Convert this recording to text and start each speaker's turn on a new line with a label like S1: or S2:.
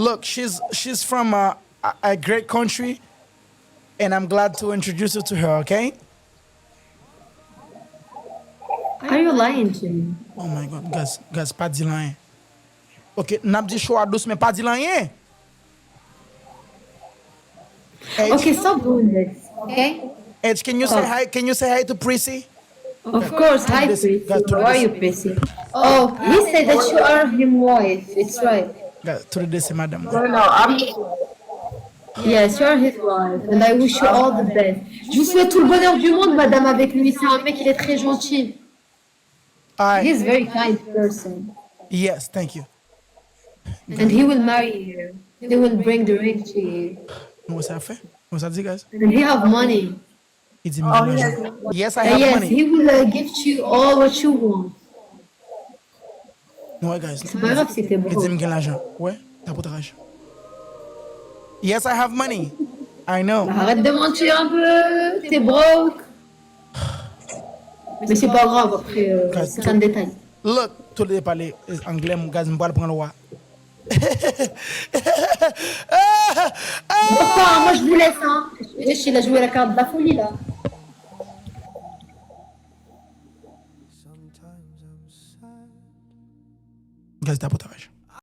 S1: Look, she's from a great country, and I'm glad to introduce you to her. Okay?
S2: Are you lying to me?
S1: Oh my God, guys, pas dit rien. Ok, n'a dit choix douce, mais pas dit rien.
S2: Okay,
S1: Edge,
S2: stop doing this. Okay?
S1: Edge, can you say
S2: Stop.
S1: hi? Can you say hi to Prissy?
S2: Of course, hi,
S1: this,
S2: Prissy.
S1: guys, to
S2: How are
S1: this,
S2: you, Prissy? Oh, he said that you are his wife. It's right.
S1: guys, to this, madam.
S3: No, no, I'm.
S2: Yes, you are his wife, and I wish you all the best. Je vous souhaite tout le bonheur du monde, madame, avec lui. C'est un mec, il est très gentil. He's a very kind person.
S1: Yes, thank you.
S2: And he will marry you. He will bring the ring to you.
S1: What's that fait? What's that dit, guys?
S2: And he have money.
S1: Il dit million d'argent. Yes, I have
S2: Yes,
S1: money.
S2: he will gift you all what you want.
S1: Ouais, guys.
S2: C'est pas grave si t'es
S1: Il dit
S2: broke.
S1: million d'argent. Ouais, t'as pour l'argent. Yes, I have money. I know.
S2: Arrête de mentir un peu, t'es broke. Mais c'est pas grave, après, c'est un détail.
S1: Look, tout le parler anglais, mon gars, je vais prendre le roi.
S2: Pourquoi? Moi, je vous laisse, hein. Il a joué la carte de la folie, là.
S1: Guys, t'as pour l'argent.